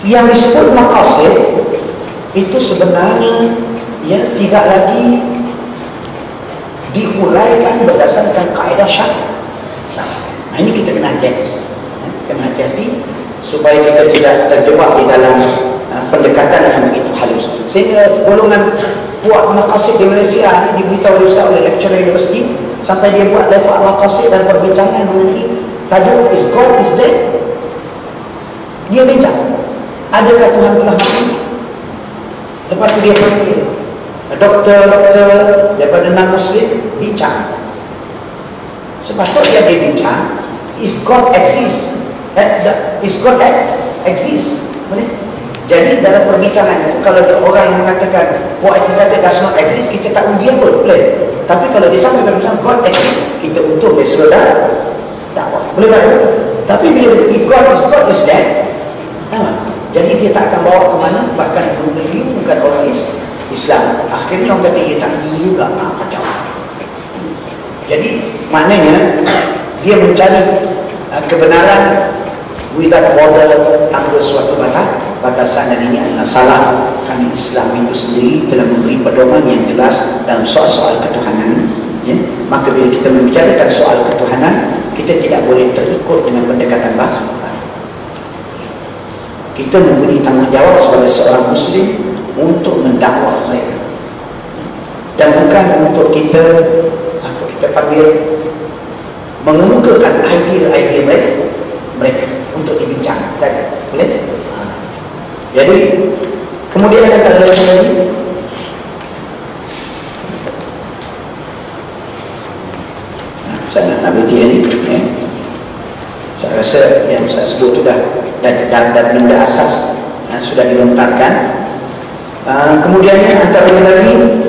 Yang disebut maqasid itu sebenarnya tidak lagi dihuraikan berdasarkan kaedah syar'i. Nah, ini kita kena hati-hati. Kena hati-hati supaya kita tidak terjebak di dalam pendekatan yang begitu halus. Sehingga golongan buat maqasid di Malaysia ini diberitahu oleh lecturer universiti sampai dia buat maqasid dan perbincangan mengenai tajuk is God is dead. Dia bincang, adakah Tuhan telah mati? Lepas itu dia panggil doktor-doktor daripada non-Muslim bincang. Sepatutnya dia bincang, is God exist? Is God exist? Boleh? Jadi dalam perbincangan itu, kalau ada orang yang mengatakan what it does not exist, kita tak undi apa, boleh. Tapi kalau dia sampai perbincangan God exist, kita untung dia sudah dakwah, boleh tak? Tapi bila dia God is dead, jadi dia tak akan bawa ke mana, bahkan bukan orang Islam. Akhirnya orang kata dia tak juga, kacau. Jadi maknanya dia mencari kebenaran without border, tanpa suatu batasan, dan ini adalah salah. Kerana Islam itu sendiri telah memberi pedoman yang jelas dalam soal-soal ketuhanan. Maka bila kita membicarakan soal ketuhanan, kita tidak boleh terikut dengan pendekatan baru. Kita mempunyai tanggungjawab sebagai seorang Muslim untuk mendakwah mereka, dan bukan untuk kita panggil mengemukakan idea-idea mereka untuk dibincangkan. Boleh? Jadi kemudian ada kata lagi, saya nak berhenti ni. Saya rasa yang saya sebut itu dah benda asas sudah dilontarkan. Kemudiannya antara lagi,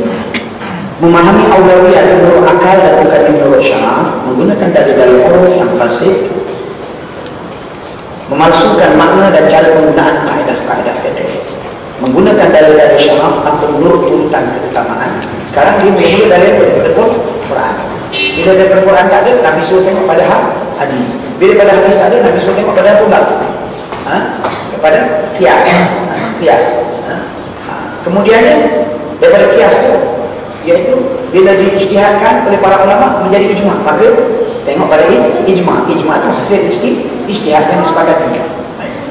memahami aulawiyat menurut akal dan bukan menurut syarak, menggunakan dalil-dalil uruf yang fasih, memalsukan makna dan cara penggunaan kaedah-kaedah fiqh, menggunakan dalil-dalil syarak tanpa menurut urutan keutamaan. Sekarang dia menggunakan dalil daripada Quran. Bila daripada Quran tak ada, Nabi suruh tengok pada hadis. Bila pada hadis tak ada, Nabi suruh tengok pada apa? Kepada qiyas. Kemudiannya daripada qiyas tu, iaitu bila diijtihadkan oleh para ulama menjadi ijma', maka tengok pada ijma'. Ijma' itu hasil ijtihad yang disepakati.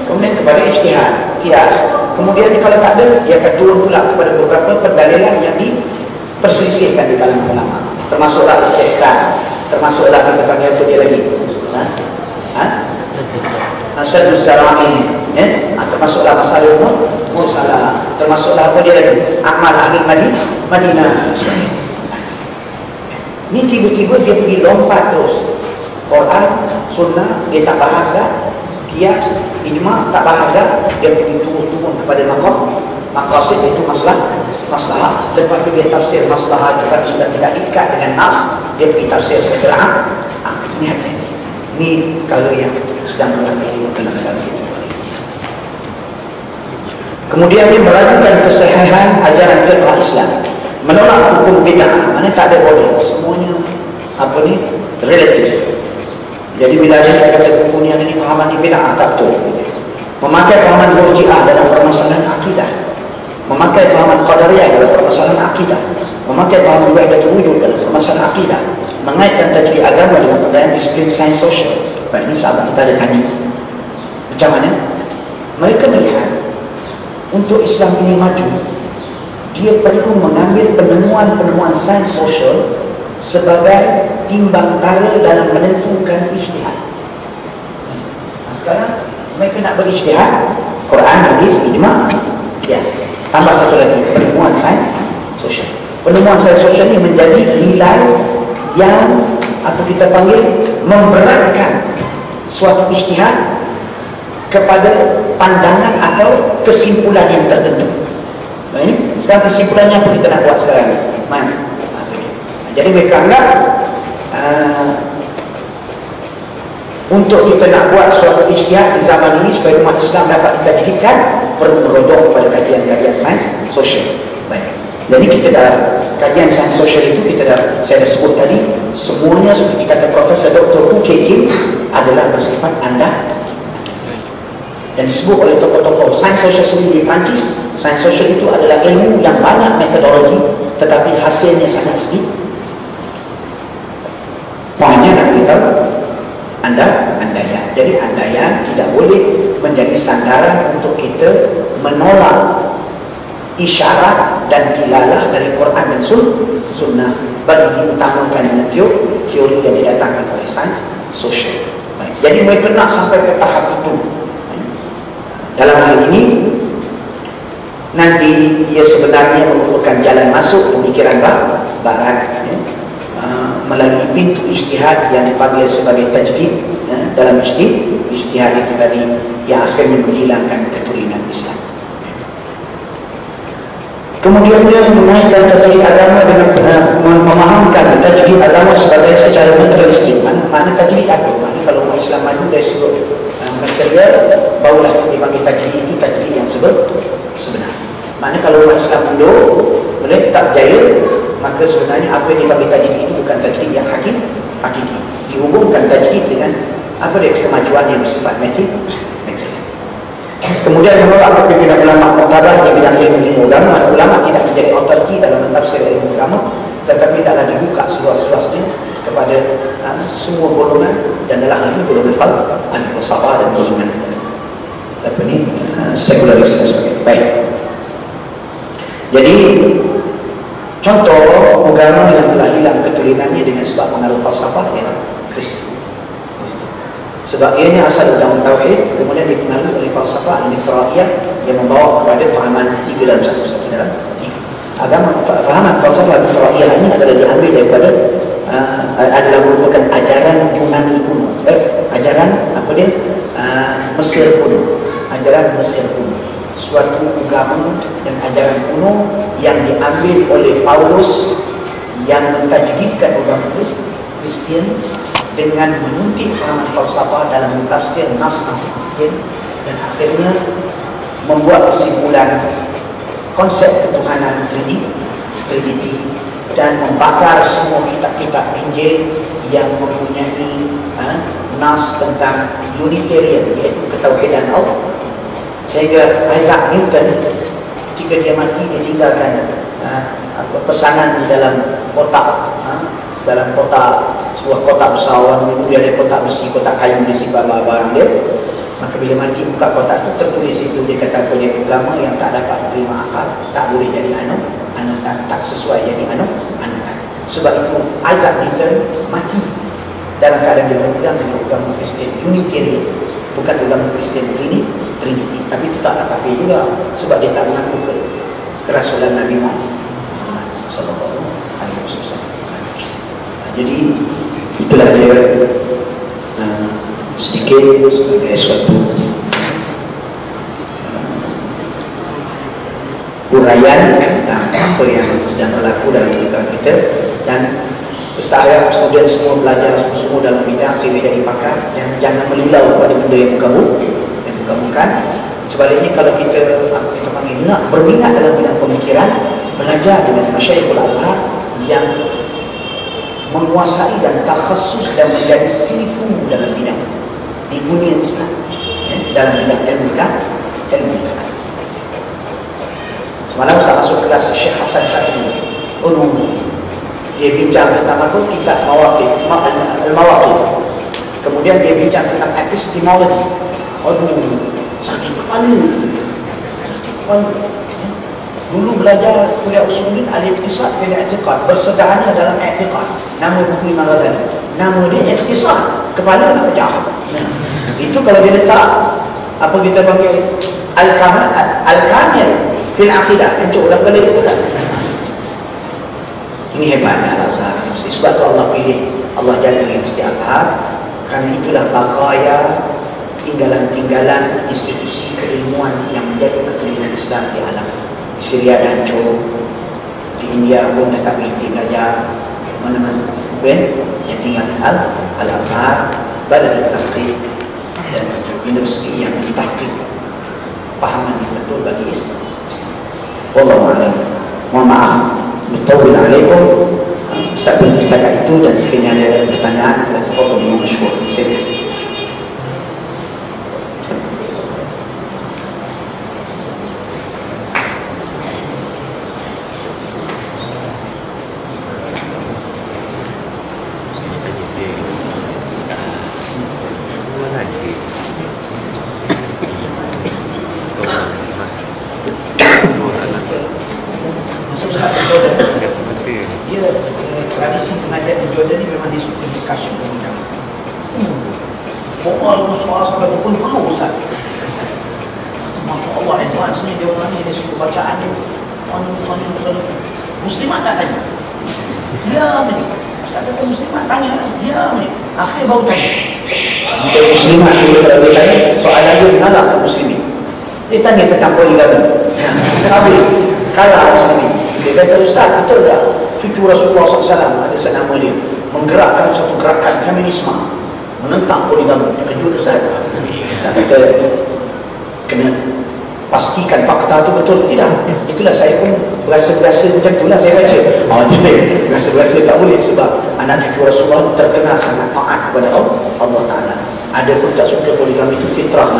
Kemudian kepada ijtihad, qiyas. Kemudian kalau tak ada, dia akan turun pula kepada beberapa pendalilan yang diperselisihkan di kalangan ulama. Termasuklah istihsan, termasuklah kita panggil apa dia lagi? Nasadul Sarami, termasuklah masalah mursalah, termasuklah apa dia lagi? Amal ahli Madinah. Ini tiba-tiba dia pergi lompat terus. Quran, sunnah, dia tak bahas dah. Qiyas, ijma' tak bahas dah. Dia pergi turun kepada maqasid, itu masalah. Lepas itu dia tafsir masalah juga sudah tidak diikat dengan nas, dia pergi tafsir secara ini hati-hati. Ini perkara yang sedang berlaku dalam dalam itu. Kemudian dia meragukan kesahihan ajaran fiqh Islam, menolak hukum bid'ah, mana tak ada boleh, semuanya relatif. Jadi bila saya kata hukum yang ini fahaman di bid'ah, tak betul. Memakai fahaman murji'ah dalam permasalahan akidah, memakai fahaman qadariyah dalam permasalahan akidah, memakai fahaman wahdatul wujud dalam permasalahan akidah, mengaitkan tajwid agama dengan pelajaran disiplin sains sosial. Baik, ini sahabat kita ada tanya macam mana mereka melihat untuk Islam ini maju, dia perlu mengambil penemuan-penemuan sains sosial sebagai timbang tara dalam menentukan ijtihad. Sekarang mereka nak berijtihad, Quran, hadis, ijma', qiyas. Tambah satu lagi, penemuan sains sosial. Penemuan sains sosial ini menjadi nilai yang kita panggil memberatkan suatu ijtihad kepada pandangan atau kesimpulan yang tertentu. Nah, ini sekarang kesimpulannya apa kita nak buat sekarang? Mana? Jadi mereka anggap untuk kita nak buat suatu ijtihad di zaman ini supaya umat Islam dapat ditajwidkan, perlu merujuk kepada kajian-kajian sains sosial. Baik. Jadi kita dah kajian sains sosial itu saya dah sebut tadi, semuanya seperti kata Profesor Dr. Ku Kim adalah bersifat dan disebut oleh tokoh-tokoh sains sosial sendiri di Perancis. Sains sosial itu adalah ilmu yang banyak metodologi tetapi hasilnya sangat sedikit. Poinnya nak beritahu andaian. Jadi andaian tidak boleh menjadi sandaran untuk kita menolak isyarat dan dilalah dari Quran dan Sunnah, bagi diutamakan dengan teori yang didatangkan oleh sains sosial. Jadi mereka nak sampai ke tahap itu. Dalam hal ini nanti ia sebenarnya merupakan jalan masuk pemikiran barat, melalui pintu ijtihad yang dipanggil sebagai tajdid. Dalam ijtihad itu tadi yang akhirnya menghilangkan keturunan Islam. Kemudian dia mengaitkan tajdid agama dengan memahamkan tajdid agama sebagai secara materialistik. Mana tajdid apa? Mana kalau orang Islam maju dari sudut material, barulah dipanggil tajdid itu tajdid yang sebenar. Mana kalau orang Islam mundur, boleh tak berjaya, maka sebenarnya apa yang dipanggil tajdid itu bukan tajdid yang hakiki. Dihubungkan tajdid dengan apa dia kemajuan yang bersifat material. Kemudian menolak kepimpinan ulama muktabar di bidang ilmu agama. Ulama tidak menjadi otoriti dalam mentafsir ilmu agama, tetapi adalah dibuka seluas-luasnya kepada semua golongan, dan dalam hal ini golongan falsafah dan golongan sekularis dan sebagainya. Baik. Jadi contoh agama yang telah hilang keturunannya dengan sebab pengaruh falsafah ialah Kristian. Sebab ianya asal dalam tauhid, kemudian dipengaruhi oleh falsafah Al-Isra'iyah yang membawa kepada fahaman tiga dalam satu dalam tiga. Agama fahaman falsafah Al-Isra'iyah ini adalah diambil daripada adalah merupakan ajaran Yunani kuno, ajaran apa dia? Mesir kuno, ajaran Mesir kuno. Suatu agama dan ajaran kuno yang diambil oleh Paulus yang mentajdidkan agama Kristian dengan menuntik fahaman falsafah dalam mentafsir nas-nas Kristian, dan akhirnya membuat kesimpulan konsep ketuhanan Trinity dan membakar semua kitab-kitab Injil yang mempunyai nas tentang Unitarian, iaitu ketauhidan Allah. Sehingga Isaac Newton ketika dia mati, dia tinggalkan pesanan di dalam kotak, sebuah kotak besar. Orang dulu dia ada kotak besi, kotak kayu, dia simpan barang-barang dia. Maka bila mati buka kotak itu, tertulis itu, dia kata oleh agama yang tak dapat terima akal tak boleh jadi anutan, tak sesuai jadi anutan. Sebab itu Isaac Newton mati dalam keadaan dia berpegang dengan agama Kristian Unitarian, bukan agama Kristian Trinity. Tapi itu tak dapat juga, sebab dia tak mengaku kerasulan Nabi Muhammad sallallahu alaihi wasallam. Jadi itulah dia sedikit sebagai suatu uraian tentang apa yang sedang berlaku dalam kehidupan kita, dan saya student semua belajar semua dalam bidang sehingga jadi pakar, dan jangan melilau pada benda yang bukan. Sebaliknya kalau kita panggil nak berminat dalam bidang pemikiran, belajar dengan Masyayikhul Azhar yang menguasai dan takhasus dan menjadi sifu dalam bidang itu di dunia Islam, dalam bidang ilmu kalam. Semalam saya masuk kelas Syekh Hasan Syafi'i, dia bincang tentang apa? Kitab Al-Mawaqif. Kemudian dia bincang tentang epistemologi. Sakit kepala. Dulu belajar kuliah usuluddin al-iqtisad fil i'tiqad, bersederhana dalam i'tiqad. Nama buku Imam Ghazali, nama dia iqtisad, kepala nak pecah. Itu kalau dia letak apa kita panggil al-kamil fil aqidah, hancur ulang balik pula. Ini hebatnya Al-Azhar. Sebab tu Allah pilih, Allah jaga Universiti Azhar, kerana itulah bakaya tinggalan-tinggalan institusi keilmuan yang menjadi keturunan Islam di alam. Di Syria dah hancur, di India pun dah tak boleh belajar, mana-mana yang tinggal Al-Azhar, Balad al-Tahqiq, dan universiti yang mentahqiq pahaman yang betul bagi Islam. Wallahu a'lam. Mohon maaf bertawil alaikum. Ustaz berhenti setakat itu, dan sekiranya ada pertanyaan, kita tafadhal dengan masyhur. Silakan. discussion dengan soal sampai berpuluh-puluh Ustaz. Masya Allah, advance ni dia orang ni, dia suka bacaan dia. Muslimat tak tanya. Dia ni. Ustaz kata Muslimat tanya. Dia ni. Akhir baru tanya. Bila Muslimat dia tanya, soalan dia mengalah ke Muslimin. Dia tanya tentang poligami. Habis, kalah Muslimin. Dia kata, Ustaz, betul tak? Cucu Rasulullah SAW, ada senama dia, menggerakkan satu gerakan feminisme menentang poligami. Terkejut Ustaz. Kata, kena pastikan fakta tu betul tidak. Itulah saya pun berasa-berasa macam itulah saya baca. Tidak, berasa-berasa tak boleh sebab anak cucu Rasulullah terkenal sangat taat kepada Allah Ta'ala. Ada pun tak suka poligami itu fitrah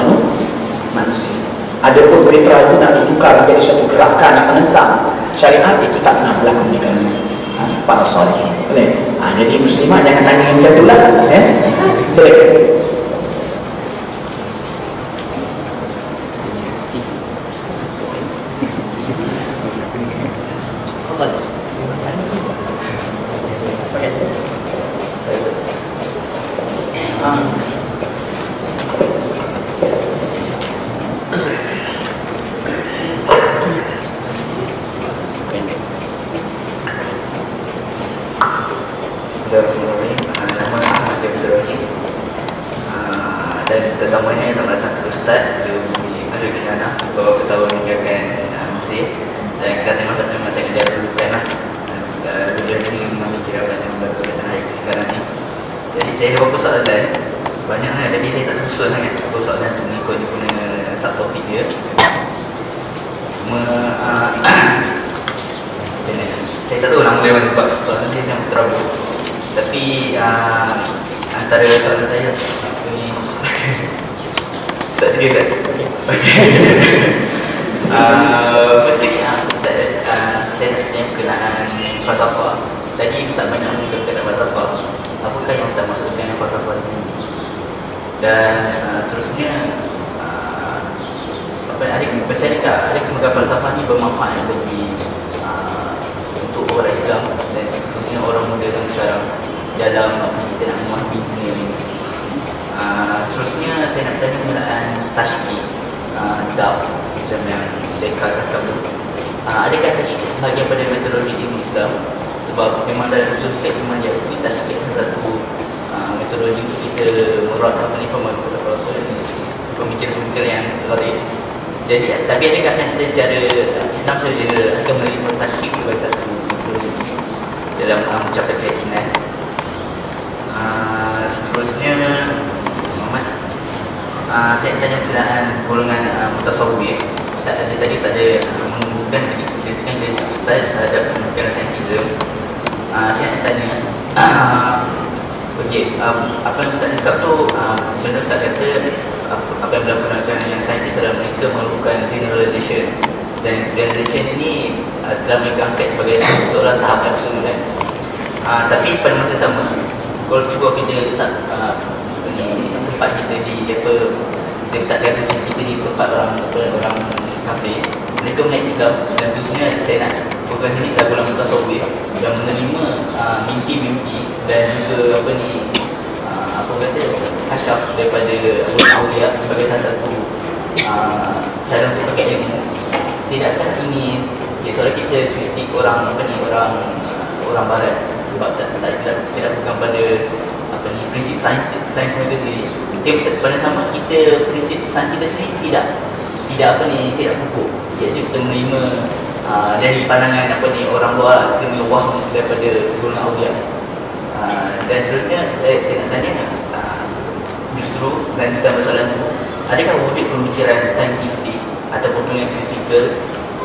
manusia. Ada pun fitrah itu nak ditukar menjadi satu gerakan nak menentang syariat, itu tak pernah berlaku di kalangan para salih. Boleh? Jadi muslimah jangan tanya macam itulah. Silakan. Dan terutamanya yang selamat datang ke Ustaz Mari Kisana, beberapa tahun menjaga Mesir. Dan kita tengok satu masa yang dia perlukan lah. Dia ni mengambil kira-kira yang berkaitan hari sekarang ni. Jadi saya ada beberapa soalan, banyak lah, tapi saya tak susun sangat beberapa soalan tu mengikut dia punya subtopik dia. Cuma saya tak tahu nak mulai mana sebab soalan saya yang terabut. Tapi antara soalan saya ni tak serius kan? First kali saya nak tanya berkenaan falsafah. Tadi Ustaz banyak menggunakan kata falsafah. Apakah yang Ustaz maksudkan dengan falsafah di sini? Dan seterusnya adakah falsafah ni bermanfaat bagi untuk orang Islam dan khususnya orang muda yang sekarang dalam kita nak memahami dunia ini? Seterusnya saya nak tanya mengenai tashkik dab macam yang Descartes rakam tu. Adakah tashkik sebahagian pada metodologi ilmu Islam? Sebab memang dalam usul fiqh memang diakui tashkik satu metodologi untuk kita merotkan pemikiran-pemikiran yang lain. Jadi tapi adakah saya kata secara Islam saja akan menerima tashkik sebagai satu metodologi dalam mencapai keyakinan? Seterusnya saya tanya berkenaan golongan mutasawwif. Tadi Ustaz ada menunjukkan kritikan dari Ustaz terhadap pemikiran saintism. Saya nak tanya okey, apa yang Ustaz cakap tu, sebenarnya Ustaz kata apa yang berlaku dengan yang saintis adalah mereka melakukan generalization, dan generalization ini telah mereka angkat sebagai seorang tahapan keseluruhan. Tapi pada masa sama, kalau cuba kita letak tempat kita di letakkan posisi kita di tempat orang kafir, mereka melihat Islam, dan khususnya saya nak fokus sini adalah golongan mutasawwif yang menerima mimpi-mimpi dan juga kasyaf daripada awliya sebagai salah satu cara untuk pakai ilmu. Tidakkah ini soalan kita kritik orang barat sebab tidak bukan pada prinsip sains mereka sendiri. Dia pada sama kita prinsip sains kita sendiri tidak pupuk. Iaitu kita menerima dari pandangan orang luar, kita wah daripada golongan awliya. Dan seterusnya saya nak tanya justru dan sedang bersoalan itu, adakah wujud pemikiran saintifik ataupun pemikiran kritikal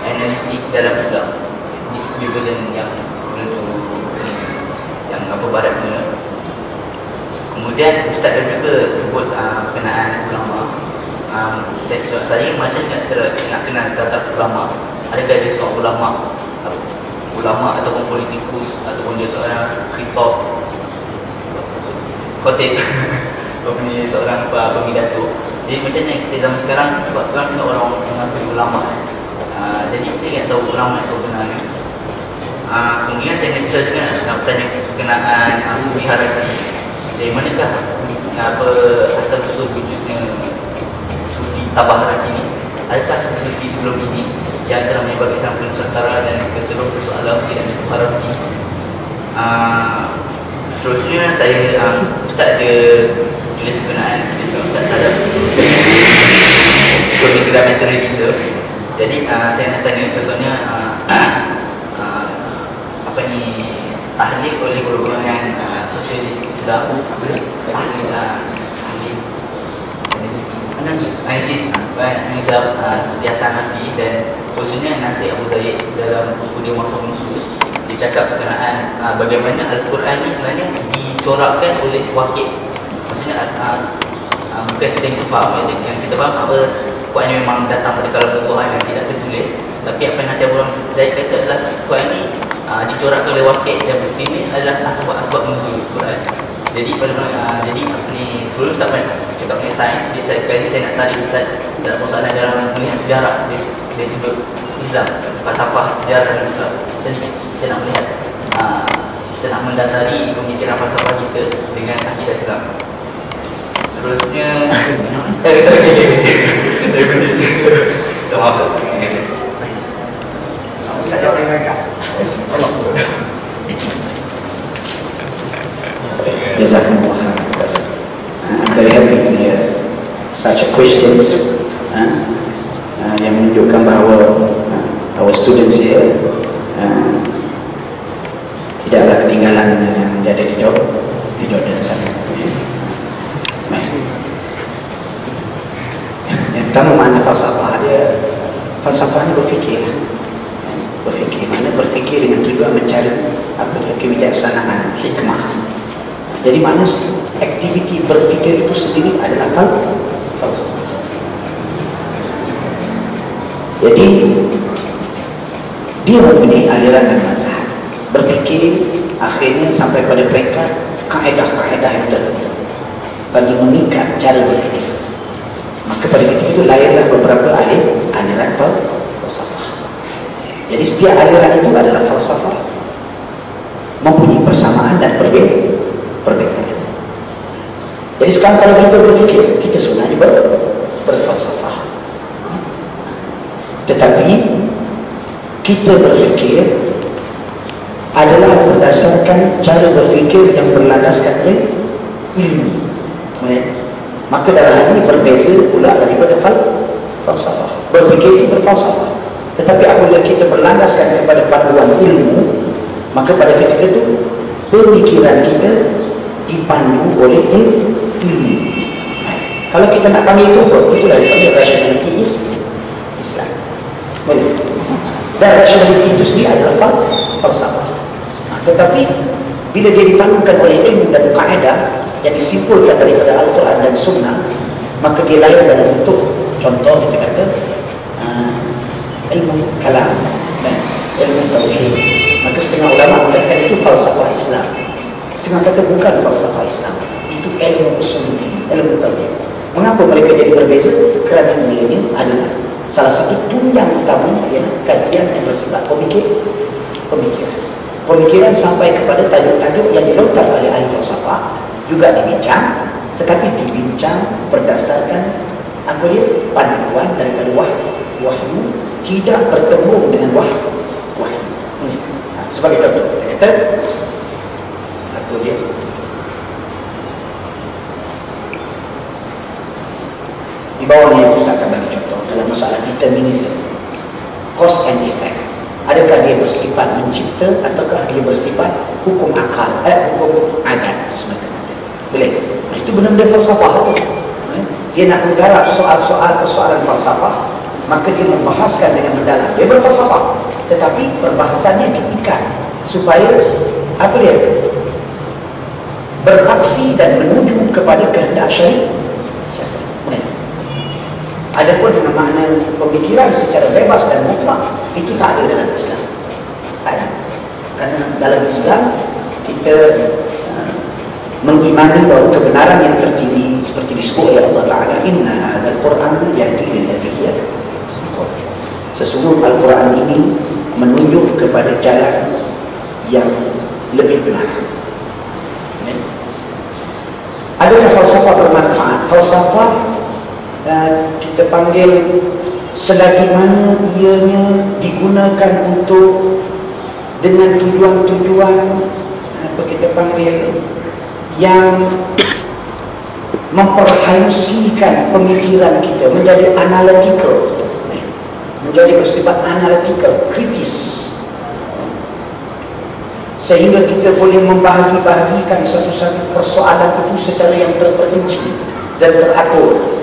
analitik dalam Islam equivalent yang barat punya? Kemudian Ustaz juga sebut berkenaan ulama. Saya macam nak kenal tata ulama. Adakah dia seorang ulama ataupun politikus ataupun dia seorang khotib ataupun seorang pemidato. Jadi macam ni kita zaman sekarang sebab sangat orang mengaku ulama. Jadi saya ingin tahu ulama sebenarnya. Kemudian saya juga nak bertanya berkenaan Sufi Harazi. Dari manakah apa asal usul wujudnya sufi Tabaharat ini? Adakah sufi sebelum ini yang telah menyebar Islam ke Nusantara dan ke seluruh soalan dan Haraki? Seterusnya saya Ustaz ada tulis berkenaan Ustaz ada pemikiran materialisme. Jadi saya nak tanya contohnya apa ni tahlil oleh golongan sosialis Islam, analisis seperti Hasan Nafi dan khususnya Nasir Abu Zaid dalam buku dia Mafhum Nusus. Dia cakap berkenaan bagaimana Al-Quran ni sebenarnya dicorakkan oleh wakil. Maksudnya bukan kita yang faham, yang kita faham apa Quran ni memang datang pada kalam Tuhan yang tidak tertulis. Tapi apa yang Nasir Abu Zaid kata adalah Quran ni dicorakkan oleh wakil dan bukti ni adalah asbab nuzul Quran. Jadi jadi apa ni sebelum Ustaz cakap mengenai sains, saya nak tarik Ustaz dalam persoalan dalam melihat sejarah dari sudut Islam, falsafah sejarah dalam Islam. Jadi kita nak melihat kita nak mendasari pemikiran falsafah kita dengan akidah Islam. Seterusnya saya berdiri. Maaf Ustaz. Terima kasih. Saya mereka. Jazakumullah khairan. I'm very happy to hear such questions yang menunjukkan bahawa our students here tidaklah ketinggalan dengan yang ada di Jordan sana. Yang pertama, makna falsafah dia, falsafah ni berfikir, mana berfikir dengan tujuan mencari kebijaksanaan, hikmah. Jadi makna aktiviti berfikir itu sendiri adalah falsafah. Jadi dia mempunyai aliran dan mazhab berfikir akhirnya sampai pada peringkat kaedah-kaedah yang tertentu bagi mengikat cara berfikir. Maka pada ketika itu lahirlah beberapa aliran falsafah. Jadi setiap aliran itu adalah falsafah, mempunyai persamaan dan perbezaan. Jadi sekarang kalau kita berfikir, kita sebenarnya berfalsafah. Tetapi kita berfikir adalah berdasarkan cara berfikir yang berlandaskan ilmu. Maka dalam hal ini berbeza pula daripada falsafah. Berfikir itu berfalsafah. Tetapi apabila kita berlandaskan kepada panduan ilmu, maka pada ketika itu pemikiran kita dipandu oleh ilmu. Kalau kita nak panggil itu apa? Itulah dipanggil rationality Islam. Dan rationality itu sendiri adalah falsafah. Tetapi bila dia dipandukan oleh ilmu dan kaedah yang disimpulkan daripada Al-Quran dan Sunnah, maka dia lahir dalam bentuk, contoh kita kata ilmu kalam dan ilmu tauhid. Maka setengah ulama mengatakan itu falsafah Islam, setengah kata bukan falsafah Islam, itu ilmu usuluddin, ilmu tauhid. Mengapa mereka jadi berbeza? Kerana ini adalah salah satu tunjang utamanya ialah kajian yang bersifat pemikiran sampai kepada tajuk-tajuk yang dilontar oleh ahli falsafah juga dibincang, tetapi dibincang berdasarkan apa dia? Panduan daripada wahyu, tidak bertemu dengan wahyu. Sebagai contoh, kita kata apa dia? Di bawah ni Ustaz akan bagi contoh dalam masalah determinism, cause and effect. Adakah dia bersifat mencipta ataukah dia bersifat hukum akal, hukum adat semata-mata? Boleh. Itu benar-benar falsafah tu. Dia nak menggarap persoalan falsafah, maka dia membahaskan dengan mendalam. Dia berfalsafah, tetapi perbahasannya diikat supaya apa dia? Beraksi dan menuju kepada kehendak syariat. Adapun dengan makna pemikiran secara bebas dan mutlak, itu tak ada dalam Islam. Tak ada. Kerana dalam Islam kita mengimani bahawa kebenaran yang tertinggi seperti disebut oleh Allah Ta'ala, inna hadzal Qur'an yahdi lillati hiya aqwam. Sesungguhnya Al-Quran ini menunjuk kepada jalan yang lebih benar. falsafah kita panggil selagi mana ianya digunakan untuk dengan tujuan-tujuan apa kita panggil yang memperhalusikan pemikiran kita menjadi analytical, menjadi bersifat analytical, kritis, sehingga kita boleh membahagi-bahagikan satu-satu persoalan itu secara yang terperinci dan teratur,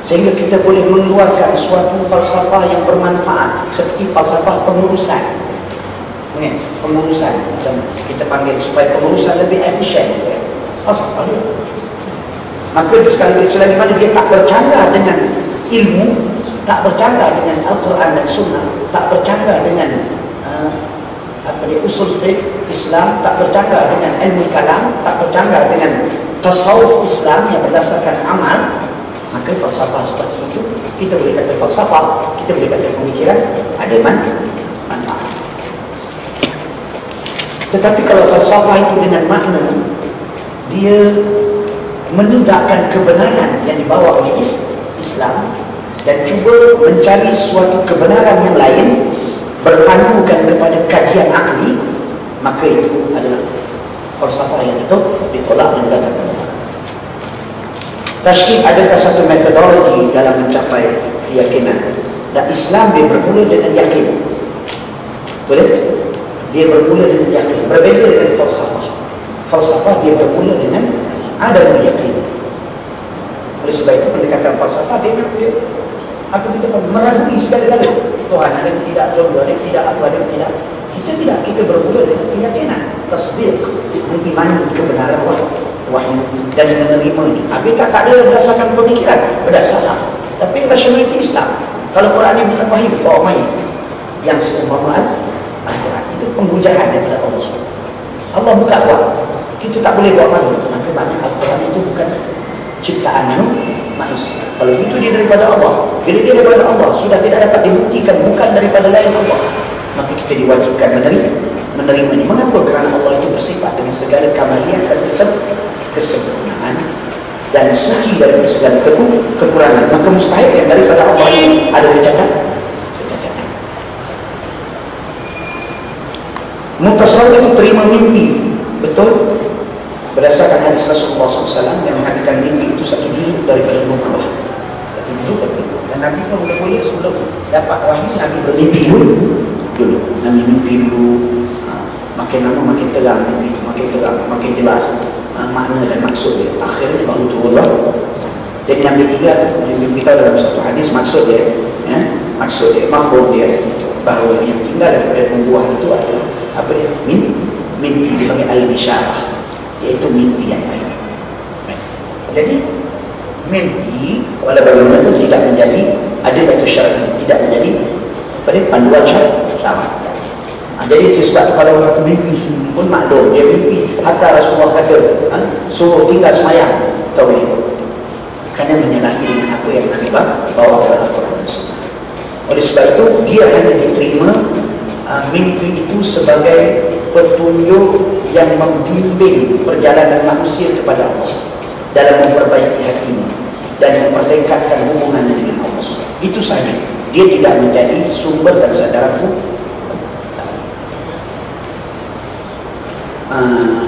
sehingga kita boleh mengeluarkan suatu falsafah yang bermanfaat seperti falsafah pengurusan. Pengurusan kita panggil supaya pengurusan lebih efisien, falsafah dia. Maka selagi mana dia tak bercanggah dengan ilmu, tak bercanggah dengan Al-Quran dan Sunnah, tak bercanggah dengan usul fiqh Islam, tak bercanggah dengan ilmu kalam, tak bercanggah dengan tasawuf Islam yang berdasarkan amal, maka falsafah seperti itu kita boleh kata falsafah, kita boleh kata pemikiran ada manfaat. Tetapi kalau falsafah itu dengan makna dia menidakkan kebenaran yang dibawa oleh Islam dan cuba mencari suatu kebenaran yang lain berpandukan kepada kajian akli, maka itu adalah falsafah yang ditolak dan datang. Tasydid adakah satu metodologi dalam mencapai keyakinan? Dan Islam dia bermula dengan yakin. Boleh? Dia bermula dengan yakin. Berbeza dengan falsafah. Falsafah dia bermula dengan ada yakin. Oleh sebab itu pendekatan falsafah dia apa kita meragui segala-galanya. Tuhan ada tidak, surga ada tidak, apa ada tidak. Kita tidak, kita bermula dengan keyakinan, tasdiq, mengimani kebenaran wahyu dan menerimanya. Habis tak ada berdasarkan pemikiran, berdasarkan. Tapi rasionaliti Islam. Kalau Quran ini bukan wahyu, bawa main. Yang seumpama Al-Quran itu penghujahan daripada Allah. Allah buka buat. Kita tak boleh buat main. Maka maknanya Al-Quran itu bukan ciptaan manusia. Kalau itu dia daripada Allah. Bila dia daripada Allah, sudah tidak dapat dibuktikan bukan daripada lain Allah, maka kita diwajibkan menerimanya. Mengapa? Kerana Allah itu bersifat dengan segala kamaliah dan kesempurnaan dan suci dari segala kekurangan. Maka mustahil yang daripada Allah ini ada kecacatan. Mutasawwif itu terima mimpi, betul? Berdasarkan hadis Rasulullah SAW yang mengatakan mimpi itu satu juzuk daripada nubuwah, satu juzuk daripada. Dan Nabi pun mula-mula sebelum dapat wahyu, Nabi bermimpi dulu. Nabi mimpi dulu, makin lama makin terang mimpi itu, makin terang, makin jelas makna dan maksud dia. Akhirnya baru turunlah. Jadi Nabi mimpi tahu dalam satu hadis maksud dia, mafhum dia, bahawa yang tinggal daripada nubuwah itu adalah apa dia? Mimpi dipanggil al-bisyarah, iaitu mimpi yang baik. Jadi mimpi wala bagaimana pun tidak menjadi adilatu syar'i, tidak menjadi panduan syar'i. Jadi sebab kalau orang mimpi sendiri pun maklum dia mimpi, hatta Rasulullah kata suruh tinggal semayang, tak boleh, kerana menyalahi dengan apa yang Nabi bawa dalam Al-Quran dan Sunnah. Oleh sebab itu dia hanya diterima mimpi itu sebagai petunjuk yang membimbing perjalanan manusia kepada Allah dalam memperbaiki hatinya dan mempertingkatkan hubungannya dengan Allah. Itu saja. Dia tidak menjadi sumber dan sandaran hukum.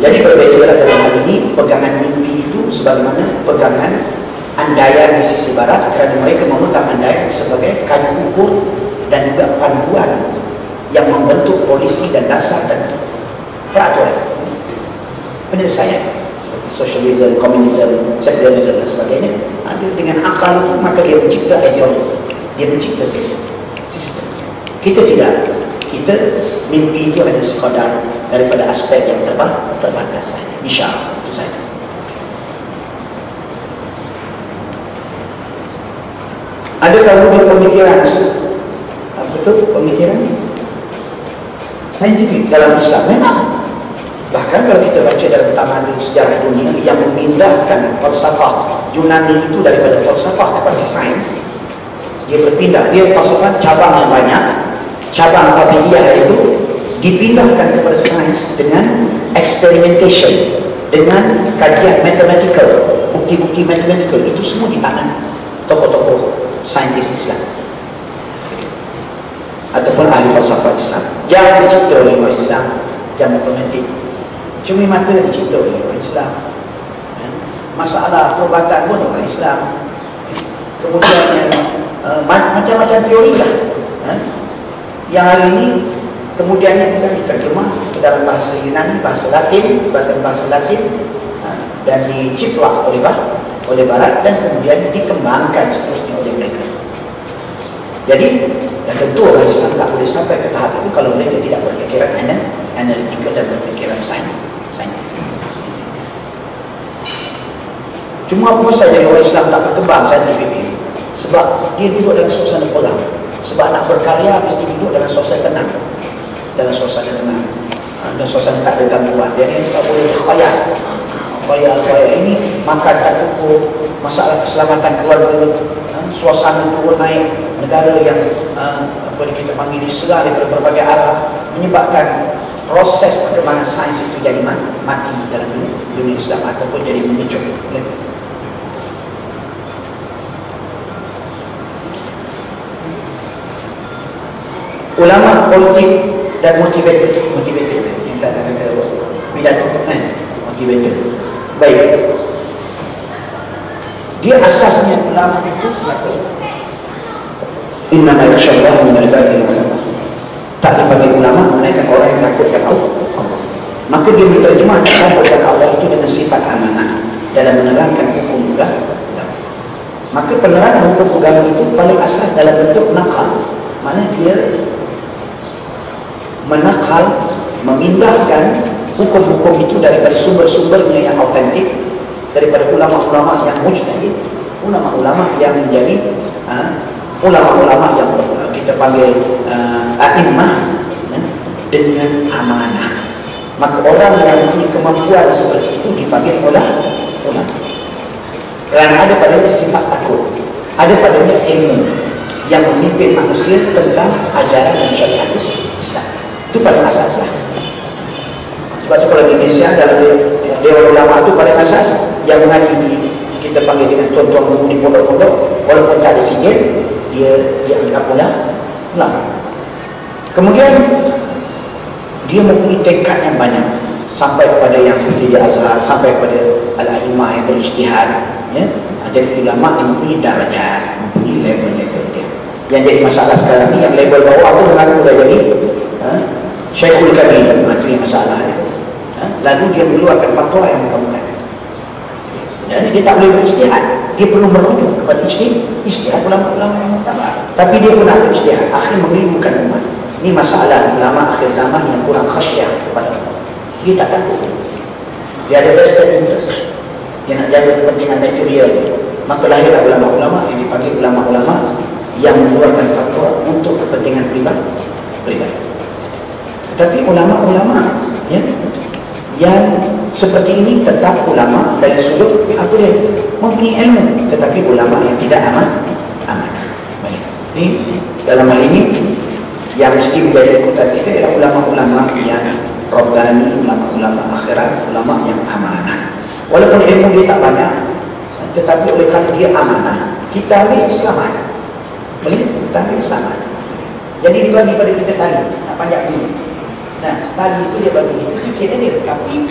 Jadi berbeza dalam hal ini pegangan mimpi itu sebagaimana pegangan andaian di sisi barat, kerana mereka memegang andaian sebagai kayu ukur dan juga panduan yang membentuk polisi dan dasar dan peraturan penyelesaian seperti socialism, komunisme, secularism dan sebagainya. Ada dengan akal itu maka dia mencipta ideologi, dia mencipta sistem. Kita tidak. Kita mimpi itu hanya sekadar daripada aspek yang terbatas saja. InsyaAllah itu saja. Adakah wujud pemikiran apa itu pemikiran saintifik dalam Islam? Memang. Bahkan kalau kita baca dalam tamadun sejarah dunia yang memindahkan falsafah Yunani itu daripada falsafah kepada sains, dia berpindah. Dia falsafah cabang yang banyak, cabang tabiiyah itu dipindahkan kepada sains dengan experimentation, dengan kajian mathematical, bukti-bukti matematikal itu semua di tangan tokoh-tokoh saintis Islam ataupun ahli falsafah Islam. Jam dicipta oleh orang Islam, jam matematik. Cumi mata dicipta oleh orang Islam. Masalah perubatan pun orang Islam. Kemudian macam-macam teori lah yang hari ini kemudiannya bukan diterjemah ke dalam bahasa Yunani, bahasa Latin dan diciplak oleh Barat dan kemudian dikembangkan seterusnya oleh mereka. Jadi tentu orang Islam tak boleh sampai ke tahap itu kalau mereka tidak berfikiran analitikal dan berfikiran saintifik. Cuma apa saja orang Islam tak berkembang saintifik ini? Sebab dia duduk dalam suasana perang. Sebab nak berkarya mesti duduk dalam suasana tenang. Dalam suasana tenang. Dan suasana tak ada gangguan. Dia ni tak boleh berkhayal. Khayal ini makan tak cukup, masalah keselamatan keluarga, suasana turun naik, negara yang kita panggil diserang daripada berbagai arah, menyebabkan proses perkembangan sains itu jadi mati dalam dunia Islam ataupun jadi mengecut. Ulama politik dan motivator yang tak ada kata pidato kan, motivator. Baik, dia asasnya ulama itu selaku innama yakhshallaha min ibadihi ulama. Tak dibagi ulama melainkan orang yang takutkan Allah. Maka dia menterjemahkan takutkan Allah itu dengan sifat amanah dalam menerangkan hukum agama. Maka penerangan hukum agama itu paling asas dalam bentuk nakal. Mana dia menakal, memindahkan hukum-hukum itu daripada sumber-sumbernya yang autentik, daripada ulama-ulama yang mujtahid, ulama-ulama yang menjadi ulama-ulama yang kita panggil a'immah dengan amanah. Maka orang yang punya kemampuan seperti itu dipanggil ulama. Kerana ada padanya sifat takut, ada padanya ilmu yang memimpin manusia tentang ajaran dan syariat Islam. Itu paling asas lah. Sebab itu kalau di Indonesia dalam Dewan Ulama itu paling asas yang mengaji kita panggil dengan tuan-tuan guru di pondok-pondok, walaupun tak ada sijil, dia anggap ulama. Kemudian dia mempunyai tingkat yang banyak sampai kepada yang di Azhar, sampai kepada al-a'immah yang berijtihad, ya. Jadi ulama yang mempunyai darjat, mempunyai level-level dia. Yang jadi masalah sekarang ni yang level bawah tu mengaku dah jadi Syekhul Kabir, itu yang masalah dia. Lalu dia mengeluarkan fatwa yang bukan-bukan. Sebenarnya dia tak boleh berijtihad. Dia perlu merujuk kepada ijtihad ulama-ulama yang muktabar. Tapi dia pun nak berijtihad, akhirnya menggelirukan umat. Ini masalah ulama akhir zaman yang kurang khasyah kepada Allah. Dia tak takut. Dia ada vested interest. Dia nak jaga kepentingan material dia. Maka lahirlah ulama-ulama yang dipanggil ulama-ulama yang mengeluarkan fatwa untuk kepentingan pribadi. Tapi ulama-ulama yang seperti ini tetap ulama dari sudut apa dia? Mempunyai ilmu, tetapi ulama yang tidak amanah. Jadi dalam hal ini yang mesti menjadi ikutan kita ialah ulama-ulama yang rabbani, ulama-ulama akhirat, ulama yang amanah. Walaupun ilmu dia tak banyak, tetapi oleh kerana dia amanah, kita ambil selamat. Boleh? Kita ambil selamat. Jadi dibagi pada kita tali, nak panjat dulu. Nah, tali itu dia bagi kita sikit aja, tapi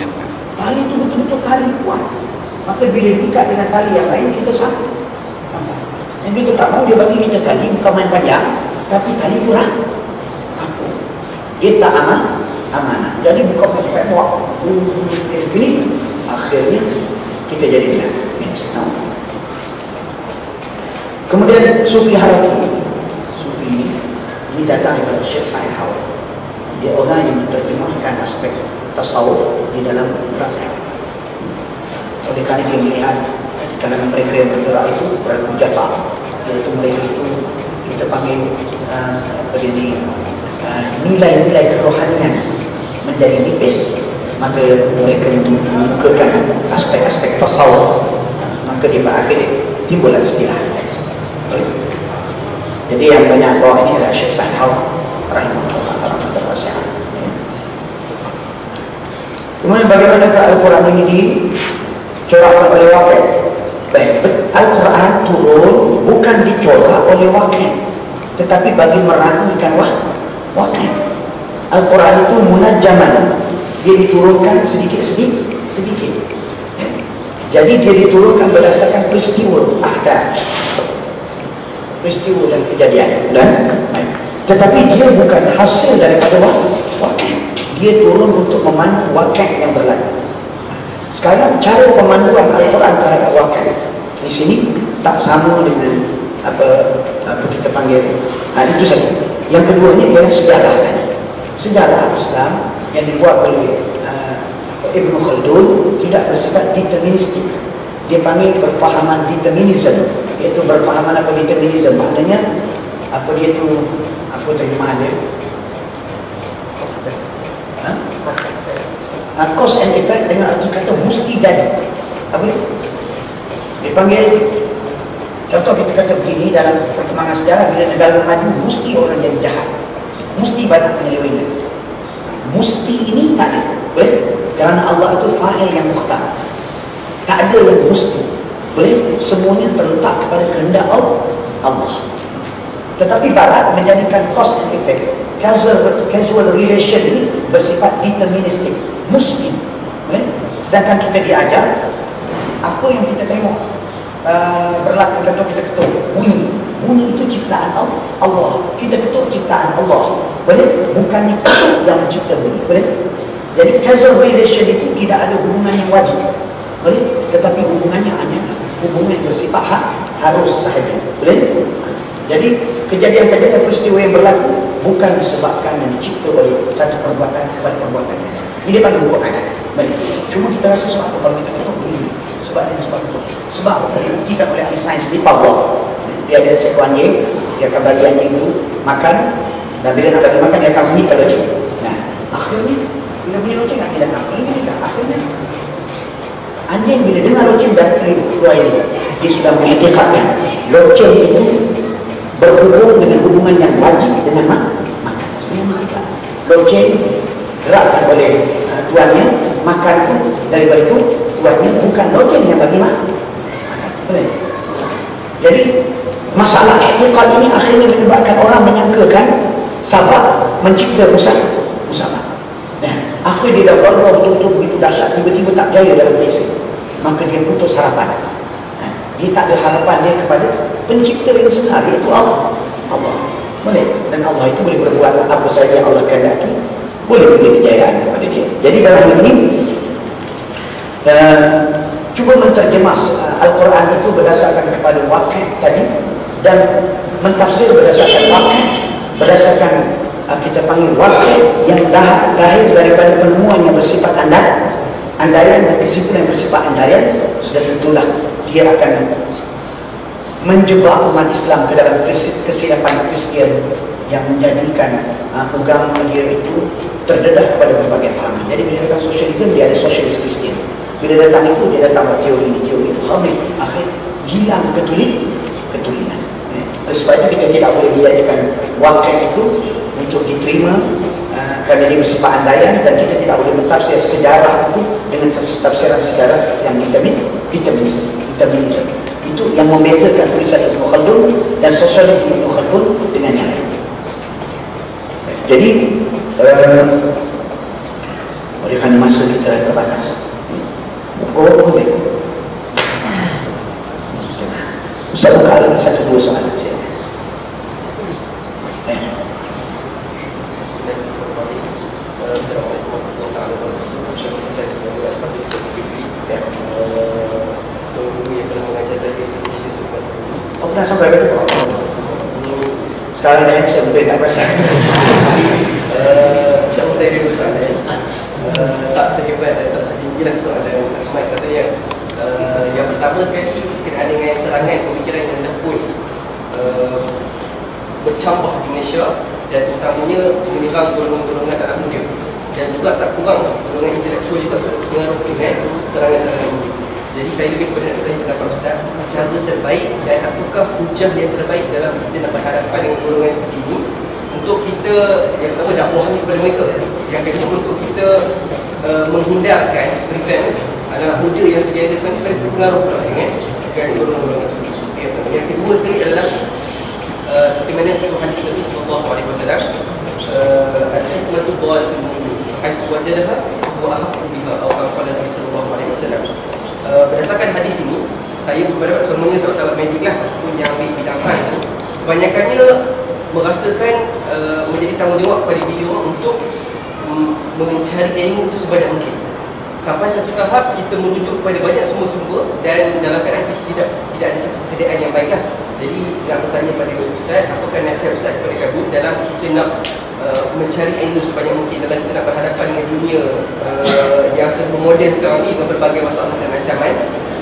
tali itu betul-betul tali kuat. Maka bila diikat dengan tali yang lain, kita sambung. Yang kita tak mahu dia bagi kita tali, bukan main panjang, tapi tali itu rapuh. Dia tak amanah. Jadi bukan pakai muak. Begini, akhirnya kita jadi benar. Kemudian Sufi Haraki. Sufi ini datang daripada Syekh Said Hawa. Dia orang yang menerjemahkan aspek tasawuf di dalam rakyat. Oleh kerana dia melihat kalangan mereka yang bergerak itu berkujafa, iaitu mereka itu kita panggil nilai-nilai kerohanian menjadi nipis, maka mereka membukakan aspek-aspek tasawuf, maka di akhir timbul istilah. Jadi yang banyak bawa ini adalah Syekh Said Hawa rahimahullah rahmatan wasi'ah. Kemudian bagaimana Al-Quran ini dicorakkan oleh wakil Baik, Al-Quran turun bukan dicorak oleh wakil, tetapi bagi meraihkan wakil. Al-Quran itu munajjaman, dia diturunkan sedikit. Jadi dia diturunkan berdasarkan peristiwa peristiwa dan kejadian. Tetapi dia bukan hasil daripada wakil. Dia turun untuk memandu wakil yang berlaku. Sekarang cara pemanduan Al-Quran terhadap wakil di sini tak sama dengan apa kita panggil. Itu saja. Yang keduanya ialah sejarah tadi. Sejarah Islam yang dibuat oleh Ibn Khaldun tidak bersifat deterministik. Dia panggil berfahaman determinism, iaitu berfahaman apa determinism, maknanya apa dia tu, apa terjemahan dia? Cause and effect dengan arti kata mesti jadi. Apa dia? Dia panggil, contoh kita kata begini dalam perkembangan sejarah, bila negara maju mesti orang jadi jahat, mesti banyak penyelewengan. Mesti ini tak ada, boleh? Kerana Allah itu fa'il yang mukhtar, tak ada yang mesti, boleh? Semuanya terletak kepada kehendak Allah. Tetapi Barat menjadikan cause and effect, causal relation ini bersifat deterministik, mesti, boleh? Sedangkan kita diajar apa yang kita tengok berlaku. Contoh kita ketuk bunyi itu ciptaan Allah, kita ketuk ciptaan Allah, boleh? Bukannya ketuk yang mencipta bunyi, boleh? Jadi causal relation itu tidak ada hubungan yang wajib, boleh? Tetapi hubungannya hanya hubungan yang bersifat harus sahaja, boleh? Jadi kejadian-kejadian peristiwa yang berlaku bukan disebabkan dan dicipta oleh satu perbuatan kepada perbuatan yang lain. Ini panggil hukum adat, boleh? Cuma kita rasa sebab apa kalau kita ketuk begini? Sebab itu. Sebab dibuktikan oleh ahli sains di Pavlov. Dia ada seekor anjing, dia akan bagi anjing itu makan, dan bila nak bagi makan dia akan bunyikan loceng. Nah, akhirnya bila bunyi loceng anjing datang. Akhirnya anjing bila dengar loceng dan keluar ini, dia sudah mengiktikadkan loceng itu berhubung dengan hubungan yang wajib dengan makan. Semua mengikat. Loceng gerakkan oleh tuannya, makan pun daripada itu tuannya, bukan loceng yang bagi makan. Boleh? Jadi masalah etikal ini akhirnya menyebabkan orang menyangkakan sabab mencipta musabab. Akhir dia dah berdoa betul-betul begitu dahsyat, tiba-tiba tak jaya dalam kisah, maka dia putus harapan. Dia tak ada harapan dia kepada pencipta yang sebenar, iaitu Allah. Boleh? Dan Allah itu boleh berbuat apa saja yang Allah kehendaki, boleh beri kejayaan kepada dia. Jadi dalam hal ini cuba menterjemah Al-Quran itu berdasarkan kepada wakil tadi, dan mentafsir berdasarkan wakil, berdasarkan kita panggil wakil yang lahir daripada penemuan yang bersifat andaian dan kesimpulan yang bersifat andaian. Sudah tentulah dia akan menjebak umat Islam ke dalam kesilapan Kristian yang menjadikan agama dia itu terdedah kepada berbagai fahaman. Jadi bila datang sosialisme, dia ada sosialis Kristian. Bila datang itu, dia datang teori ini, teori itu, habis akhir hilang ketulinan. Oleh sebab itu kita tidak boleh menjadikan wakil itu untuk diterima kerana dia bersifat andaian, dan kita tidak boleh mentafsir sejarah itu dengan tafsiran sejarah yang determinisme. Itu yang membezakan tulisan Ibn Khaldun dan sosiologi Ibn Khaldun dengan yang lain. Jadi oleh kerana masa kita terbatas, boleh Ustaz buka lagi 1-2 soalan saya. Oh, pernah sampai betul? Sekarang dah handsome, saya tak perasan. Kalau saya dulu soalan, tak sehebat dan tak setinggilah soalan Ahmad. Rasanya yang pertama sekali berkenaan dengan serangan pemikiran yang dah pun bercambah di Malaysia, dan terutamanya menyerang golongan-golongan anak muda, dan juga tak kurang golongan intelektual juga berpengaruh dengan serangan-serangan ini. Jadi saya lebih kepada nak tanya pendapat Ustaz, cara terbaik dan apakah hujah yang terbaik dalam kita nak berhadapan dengan golongan seperti ini, untuk kita yang pertama dakwah kepada mereka, yang kedua untuk kita menghindarkan prevent anak muda yang sedia ada sebenarnya pada terpengaruh pula dengan dan golongan-golongan sufi. Yang kedua sekali adalah seperti mana satu hadis Nabi sallallahu alaihi wasallam, al-hikmatu dhalatun mu'min haythu wajadaha wa ahaqqu biha, atau kata Nabi sallallahu alaihi wasallam. Berdasarkan hadis ini, saya beberapa temannya sahabat-sahabat medik lah ataupun yang ambil bidang sains ni, kebanyakannya merasakan menjadi tanggungjawab kepada beliau untuk mencari ilmu itu sebanyak mungkin. Sampai satu tahap kita merujuk kepada banyak sumber-sumber dan dalam keadaan kita tidak ada satu persediaan yang baiklah. Jadi nak bertanya pada Ustaz, apakah nasihat Ustaz kepada kami dalam kita nak mencari ilmu sebanyak mungkin, dalam kita nak berhadapan dengan dunia yang serba moden sekarang ni dengan berbagai masalah dan ancaman.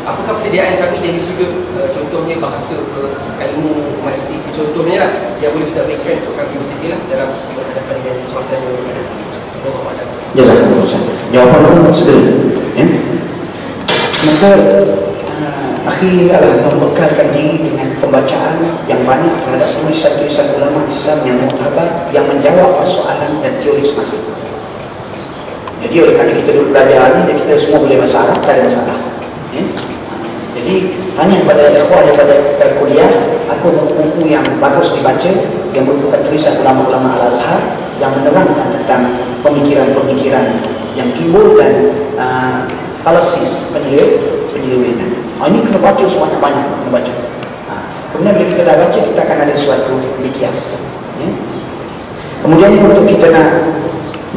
Apakah persediaan kami dari sudut contohnya bahasa ke ilmu matematik contohnya lah yang boleh Ustaz berikan untuk kami bersedialah dalam berhadapan dengan suasana yang ada. Jazakallah. Jawapan segera. Ya. Maka akhirnya adalah membekalkan diri dengan pembacaan yang banyak terhadap tulisan-tulisan ulama Islam yang muktabar, yang menjawab persoalan dan teori semasa. Jadi oleh kerana kita dulu belajar ni, dan kita semua boleh bahasa Arab, tak ada masalah. Ya. Jadi tanya kepada ikhwah daripada kuliah, aku buku yang bagus dibaca yang merupakan tulisan ulama-ulama Al-Azhar yang menerangkan tentang pemikiran-pemikiran yang timbul dan policies penyelewengan. Ini kena baca sebanyak-banyak, kena baca. Kemudian bila kita dah baca, kita akan ada suatu bikias. Ya? Kemudian untuk kita nak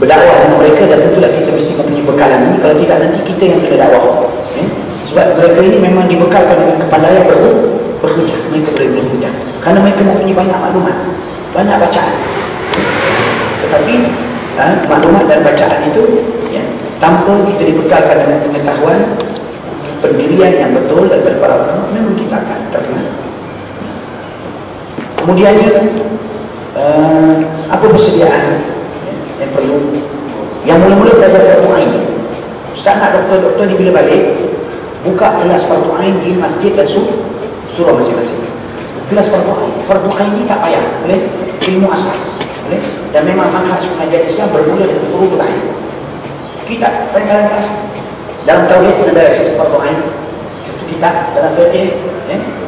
berdakwah dengan mereka, dan tentulah kita mesti mempunyai bekalan ini. Kalau tidak, nanti kita yang kena dakwah. Ya? Sebab mereka ini memang dibekalkan dengan kepandaian berhujah. Mereka boleh berhujah kerana mereka mempunyai banyak maklumat, banyak bacaan. Tetapi maklumat dan bacaan itu ya, tanpa kita dibekalkan dengan pengetahuan pendirian yang betul daripada para ulama, memang kita akan terkena. Kemudiannya apa persediaan yang perlu? Yang mula-mula belajar fardu ain. Ustaz nak doktor ni bila balik buka kelas fardu ain di masjid dan surau masing-masing. Kelas fardu ain. Fardu ain ni tak payah, boleh ilmu asas. Boleh? Dan memang manhaj pengajian Islam bermula dengan furudul ain. Kita ringkas dalam tauhid pun ada satu fardu ain. Itu kita dalam fiqh,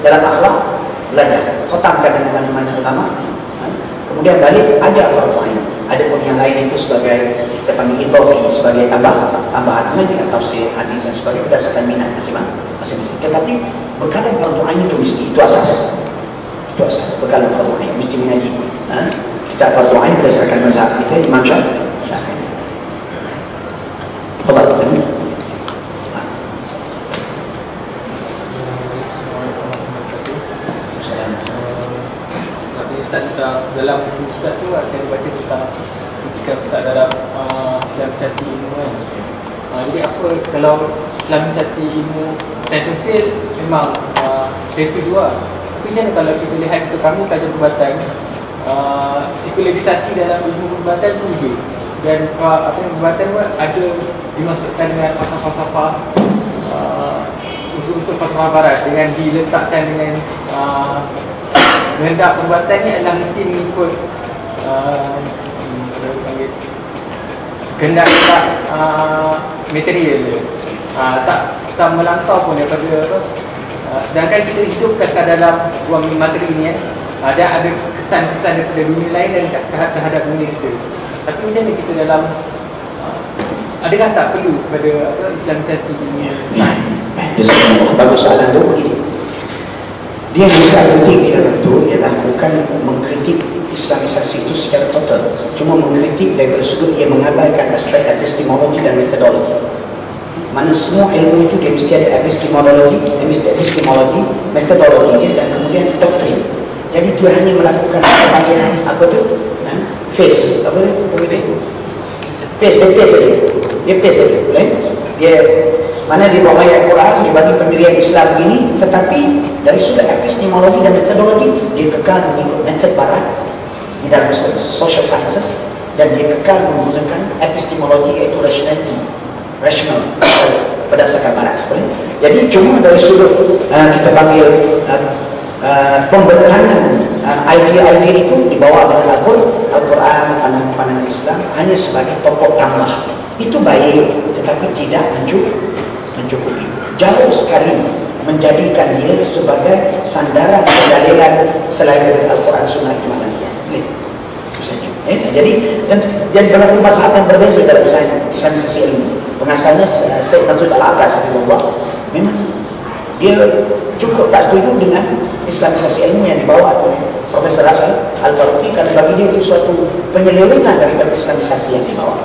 dalam akhlak belajar. Khatamkan dengan mana-mana ulama. Kemudian balik ajar fardu ain. Ada pun yang lain itu sebagai kita panggil idhafi, sebagai tambahan dengan tafsir, hadis dan sebagainya berdasarkan minat masing-masing. Tetapi bekalan fardu ain itu mesti, itu asas. Itu asas. Bekalan fardu ain mesti mengaji. Kita fardu ain berdasarkan mazhab kita Imam Syafi'i. Fadhal. Ustaz dalam buku Ustaz tu saya baca tentang ketika Ustaz dalam islamisasi ilmu kan. Jadi apa kalau islamisasi ilmu sains sosial memang saya setuju lah. Tapi macam mana kalau kita lihat kita kami kajian perubatan, psikologisasi dalam ilmu perubatan tu wujud, dan perubatan pun ada dimasukkan dengan falsafah unsur-unsur falsafah barat dengan diletakkan dengan kehendak perubatan ni adalah mesti mengikut kehendak material dia, tak melampau pun daripada apa. Sedangkan kita hidup sekadar dalam ruang materi ni ada kesan-kesan daripada dunia lain dan terhadap dunia kita. Tapi macam mana kita dalam adakah tak perlu pada islamisasi dunia sains? Bagus soalan tu begini. Dia yang sangat penting di dalam itu ialah bukan mengkritik islamisasi itu secara total, cuma mengkritik daripada sudut ia mengabaikan aspek epistemologi dan metodologi. Mana semua ilmu itu dia mesti ada epistemologi, metodologi dia, dan kemudian doktrin. Jadi dia hanya melakukan apa tu? Face, apa dia? Face saja. Dia face saja, boleh? Dia mana di bawah ayat Quran dia bagi pendirian Islam begini, tetapi dari sudut epistemologi dan metodologi dia kekal mengikut metod barat di dalam social sciences, dan dia kekal menggunakan epistemologi iaitu rational berdasarkan barat. Boleh? Jadi cuma dari sudut kita panggil pembentangan idea-idea itu dibawa dengan Al-Quran, pandangan Islam hanya sebagai pokok tambah. Itu baik, tetapi tidak mencukupi. Jauh sekali menjadikan dia sebagai sandaran pendalilan selain dari Al-Quran, Sunnah, Ijma' dan Qiyas. Itu saja. Jadi dan berlaku mazhab yang berbeza dalam islamisasi ilmu. Pengasalnya Syekh Abdul Al-Abbas memang dia cukup tak setuju dengan islamisasi ilmu yang dibawa oleh Profesor Al-Faruqi, kerana bagi dia itu suatu penyelewengan daripada islamisasi yang dibawa.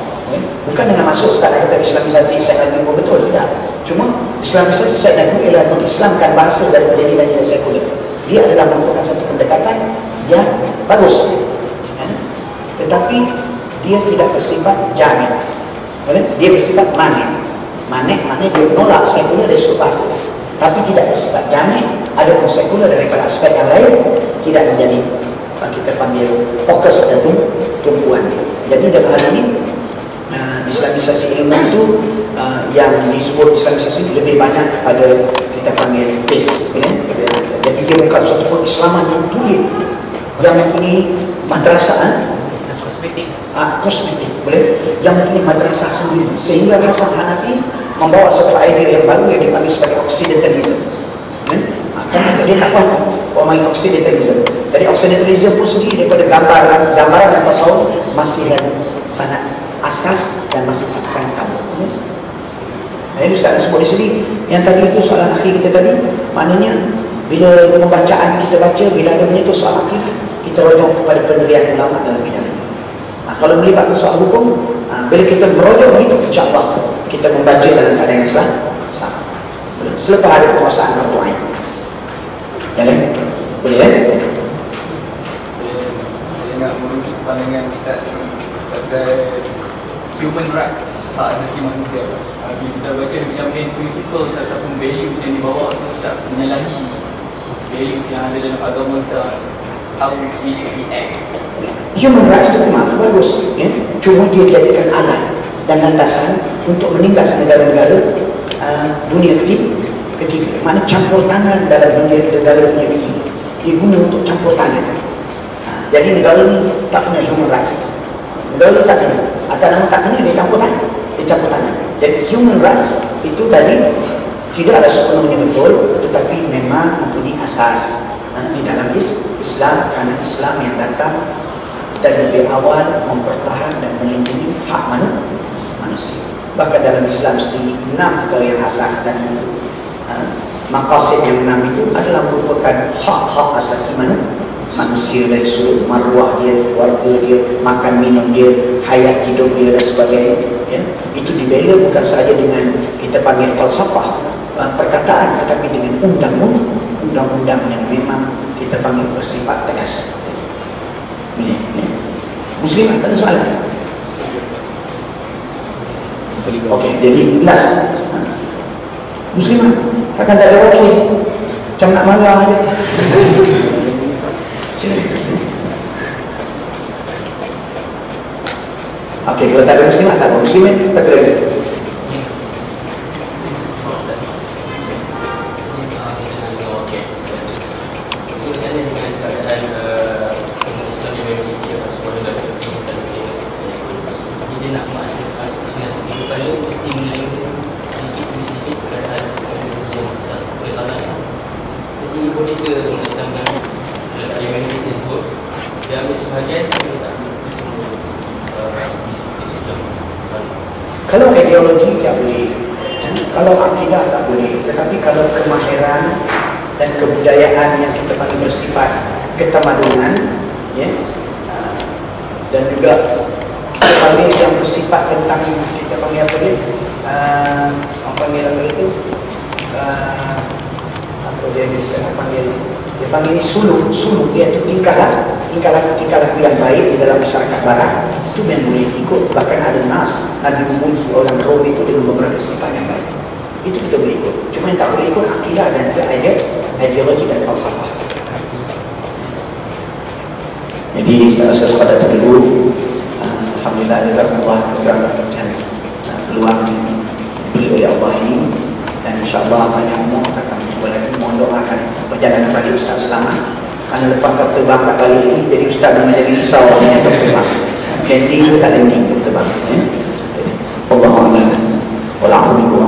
Bukan dengan masuk Ustaz nak kata islamisasi Syekh Nabi betul, tidak. Cuma islamisasi Syekh Nabi ialah mengislamkan bahasa daripada nilai-nilai sekuler. Dia adalah merupakan satu pendekatan yang bagus, tetapi dia tidak bersifat jamin. Dia bersifat manik. Manik maknanya dia menolak sekuler dari sudut bahasa, tapi tidak bersifat jamin. Ada pun sekuler daripada aspek yang lain tidak menjadi kita panggil fokus dan tumpuan dia. Jadi dalam hal ini islamisasi ilmu itu yang disebut islamisasi lebih banyak kepada kita panggil base. Jadi dia bukan suatu pengislaman yang tulis, yang mempunyai madrasah kosmetik, boleh, yang mempunyai madrasah sendiri, sehingga Hasan Hanafi membawa suatu idea yang baru yang dipanggil sebagai Occidentalism. Kerana dia tak kuat orang main Occidentalism. Jadi Occidentalism pun sendiri daripada gambaran dan tasawuf masih lagi sangat asas dan masih sangat kabur. Jadi Ustaz sebut di sini yang tadi itu soalan akhir kita tadi, maknanya bila pembacaan kita baca, bila ada menyentuh soal akhir, kita rujuk kepada pendirian ulama dalam bidang itu. Kalau melibatkan soal hukum, bila kita merujuk begitu, insya-Allah kita membaca dalam keadaan yang salah. Selepas ada penguasaan fardu ain. Ya, boleh ya? Saya nak merujuk pandangan Ustaz pasal human rights, hak asasi manusia. Bila kita baca yang main principles ataupun values yang dibawa tu tak menyalahi values yang ada dalam agama kita, how we should be act. Human rights itu memang bagus, ya? Cuma dia jadikan alat dan landasan untuk menindas negara-negara dunia ketiga. Mana campur tangan dalam negara dunia ketiga. Dia guna untuk campur tangan. Jadi negara ni tak punya human rights. Negara tak kena. Atas nama tak kena, dia campur tangan. Jadi human rights itu tadi tidak ada sepenuhnya betul, tetapi memang mempunyai asas di dalam Islam, kerana Islam yang datang dan lebih awal mempertahan dan melindungi hak manusia. Bahkan dalam Islam sendiri 6 perkara yang asas dan itu maqasid yang 6 itu adalah merupakan hak-hak asasi manusia dari sudut maruah dia, keluarga dia, makan minum dia, hayat hidup dia dan sebagainya, ya. Itu dibela bukan sahaja dengan kita panggil falsafah perkataan, tetapi dengan undang-undang yang memang kita panggil bersifat tegas. Ini Muslim tak ada soalan. Okey, jadi last Muslimah akan tak ada okey, macam nak marah aja. Okey, kalau tak ada Muslimah, tak ada Muslimah, tak ada lagi. Kalau ideologi tak boleh, kalau akidah tak boleh, tetapi kalau kemahiran dan kebudayaan yang kita panggil bersifat ketamadunan, ya, dan juga kita panggil yang bersifat tentang kita panggil apa dia, orang panggil apa itu, apa dia panggil suluk, iaitu tingkah laku yang baik di dalam masyarakat barat. Itu yang boleh ikut. Bahkan ada Nabi memuji orang Rom itu dengan beberapa sifat yang baik. Itu kita boleh ikut. Cuma yang tak boleh ikut akidah dan ideologi dan falsafah. Jadi secara sekadar dulu, alhamdulillah jazakumullah khairan dan peluang diberi oleh Allah ini, dan insya-Allah banyak umur akan berjumpa lagi. Mohon doakan perjalanan bagi Ustaz selamat. Kerana lepas kata terbang kat balik ini, jadi Ustaz memang jadi risau dengan terbang. Landing ke tak landing terbang. Allahuakbar. Wallahu a'lam.